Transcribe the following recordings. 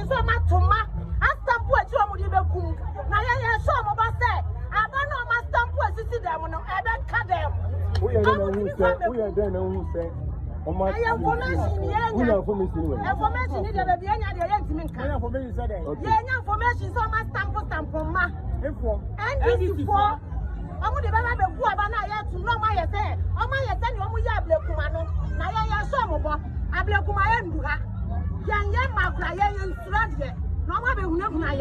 information so much to ma. I stamp what you are with the cool. Now, I saw my boss say, I don't know my stamp was to see them on I don't cut them. We are done who say, oh my information is information so much stamp for ma. NDC for. I'm going to go to know my affair. Oh, my affair, you are Ablekuma. Now, I saw my Ablekuma and young Makra, young Stradia. No one will never know.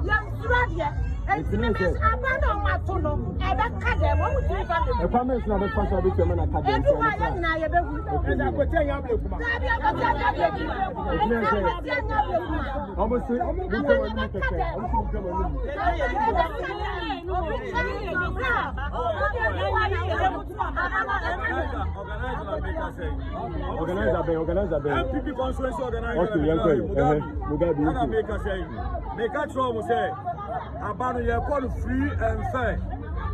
Young Stradia. And Simmons, I found on my phone. I don't cut them. What would you find? The comments not a function of the women academy. Organize a NPP conference make a trouble say about your call free and fair.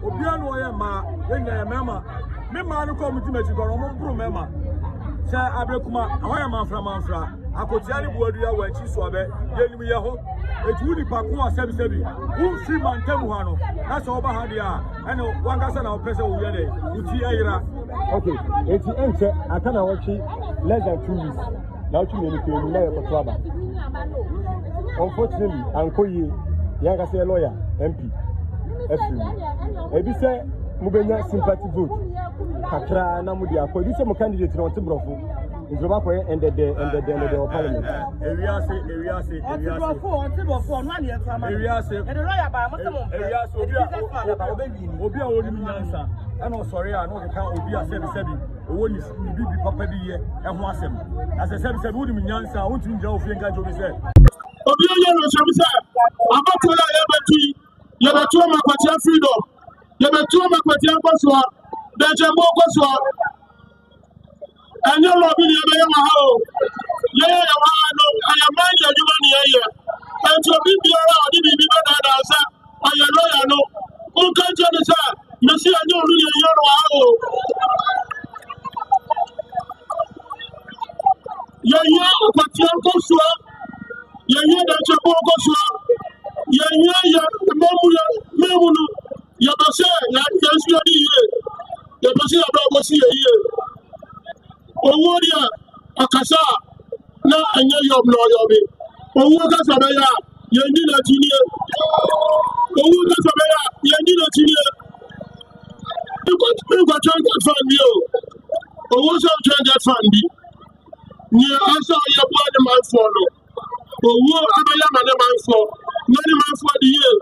Obiano ma when ya mema me ma no come to me go mema say Ablekuma ahoya manfra Akwetia ni buadua wa chi so abe yenim ye ho etu ni pako asebi won free man tamu ha no na so oba ha dia ene wankasa na opese wo yede uti ayira. Okay, eti enche akana wachi less than 2 weeks na uchi me ni ko na ye kotraba. Unfortunately ankoyi yanga say lawyer MP ebi say mubenya sympathy vote kakra na mudi akọ ebi say mo candidate na ote brofo njoba ko end the parliament area say obi a woni nyansa ana osori a no ka obi a sebi owo ni bibi papa bi ye ho asem as sebi woni nyansa wontu nja ofie nka jobi say obi a yero sebi say abatola ya batu ya batu Akwetia freedom ya batu Akwetia kwaswa de jembo kwaswa enyo lobi ni ebe ya ha o ye ya wa no aya man ya juma ni ye enti obi biara odi bibi be da sa aya lawyer no nka je ni sa mesi enyo olu ni ye ro ha o ye Akwetia kwaswa ye de jembo kwaswa ye memunu ya base ya yesu odi ye ya base ya bra bosi ye owo dia akasa na anya yob no yobe owo kasa be ya ye ndi na tinie owo kasa be ya ye ndi na tinie ko get fan bi o owo so get fan bi ni asa ya bo de man for no owo abaya man man for many man for the year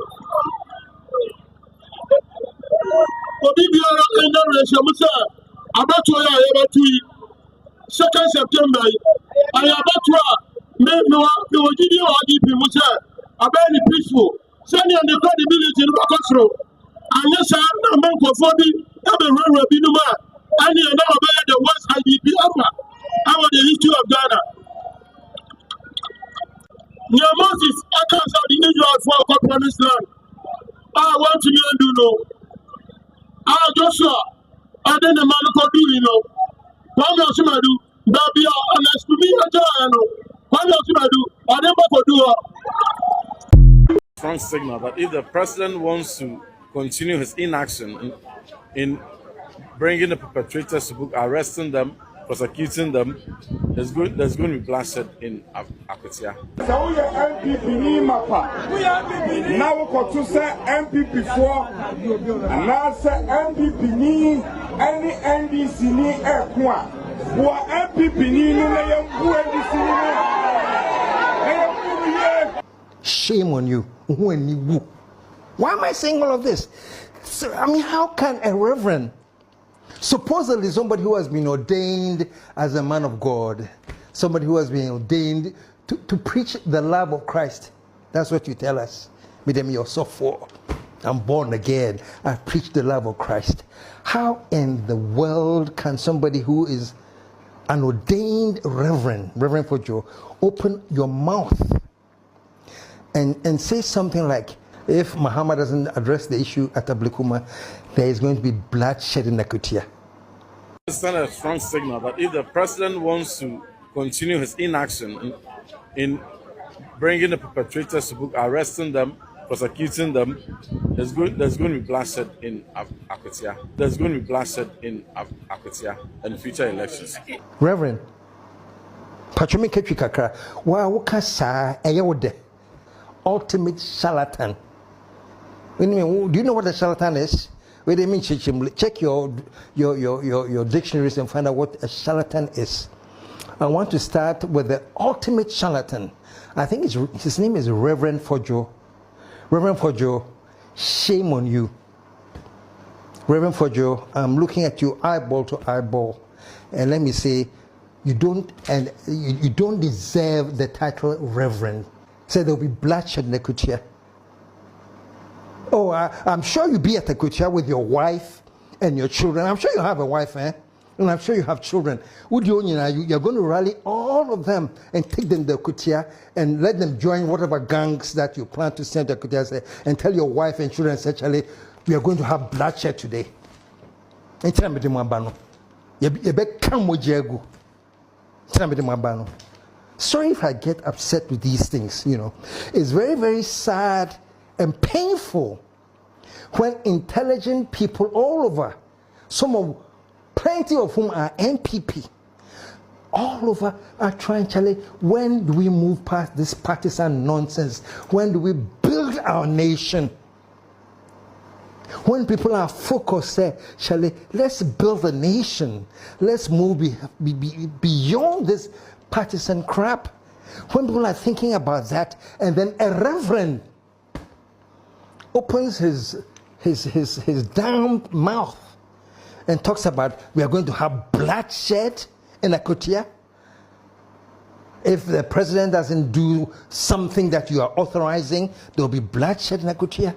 obi biara enda reshe musa abato ya yabatu 2nd September ayabatu me wojidi o DP musa abani peaceful send and the credibility no control anesa na manko fobi ebe rere bi numa ani na obey the worst IDP ever our the history of Ghana. Near Moses, I can't say the Israel for promised land. I want to do no. Joshua, I didn't the man could do, you know. One else I do, baby, honest to me, I know. One else I do, I never could do. Strong signal that if the president wants to continue his inaction in bringing the perpetrators to book, arresting them, prosecuting them, there's going to be bloodshed in Akwetia. So we are NPP ni mapa. Now we got to say NPP for, and now say NPP ni any NDC ni ekwa. Wa NPP ni no na yambu NDC ni. Shame on you. Why am I saying all of this? So, I mean, how can a reverend, supposedly somebody who has been ordained as a man of God, somebody who has been ordained to preach the love of Christ, that's what you tell us. I'm born again. I preach the love of Christ. How in the world can somebody who is an ordained Reverend Fojo, open your mouth and say something like, if Muhammad doesn't address the issue at Ablekuma, there is going to be bloodshed in Akwetia? It's a strong signal that if the president wants to continue his inaction in bringing the perpetrators to book, arresting them, prosecuting them, there's going to be bloodshed in Akwetia. There's going to be bloodshed in Akwetia and future elections. Reverend, Patrimi Ketri Kakra, waka sa eyode, ultimate charlatan. Do you know what a charlatan is? Wait a minute, check your dictionaries and find out what a charlatan is. I want to start with the ultimate charlatan. I think his name is Reverend Fojo. Reverend Fojo, shame on you. Reverend Fojo, I'm looking at you eyeball to eyeball, and let me say, you don't deserve the title Reverend. Say there'll be bloodshed in Akwetia. Oh, I'm sure you'll be at Akwetia with your wife and your children. I'm sure you have a wife, eh? And I'm sure you have children. You're going to rally all of them and take them to Akwetia and let them join whatever gangs that you plan to send to Akwetia, and tell your wife and children essentially, we are going to have bloodshed today. Sorry if I get upset with these things, you know. It's very, very sad and painful when intelligent people all over, plenty of whom are NPP, all over are trying to tell, when do we move past this partisan nonsense? When do we build our nation? When people are focused, say, let's build a nation. Let's move beyond this partisan crap. When people are thinking about that, and then a reverend opens his damn mouth and talks about, we are going to have bloodshed in Akwetia. If the president doesn't do something that you are authorizing, there will be bloodshed in Akwetia.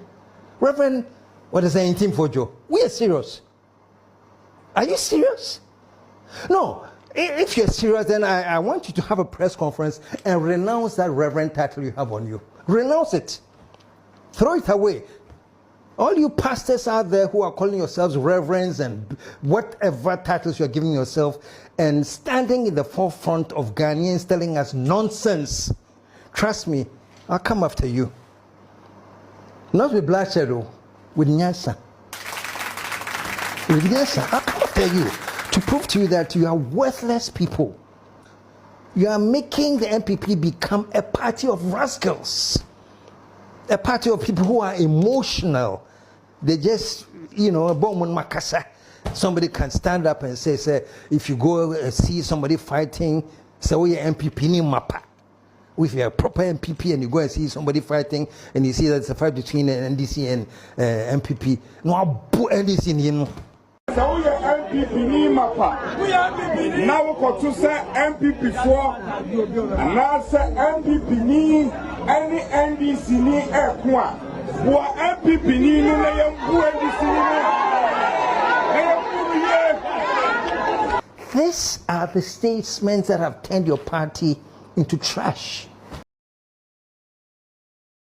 Reverend, what is the team for Joe? We are serious. Are you serious? No. If you're serious, then I want you to have a press conference and renounce that reverend title you have on you. Renounce it. Throw it away. All you pastors out there who are calling yourselves reverends and whatever titles you're giving yourself, and standing in the forefront of Ghanaians telling us nonsense, trust me, I'll come after you. Not with bloodshed, with Nyansa. With Nyansa, I'll come after you to prove to you that you are worthless people. You are making the NPP become a party of rascals. A party of people who are emotional. They just, you know, somebody can stand up and say, if you go and see somebody fighting, say, oh, you're NPP ni mapa. If you're a proper NPP and you go and see somebody fighting and you see that it's a fight between NDC and NPP, no, NDC ni. So we are NPP ni mapa. Now we go to say NPP for, and now say NPP ni any NDC ni ekwa. Who are NPP ni no na yambu NDC ni. These are the statements that have turned your party into trash.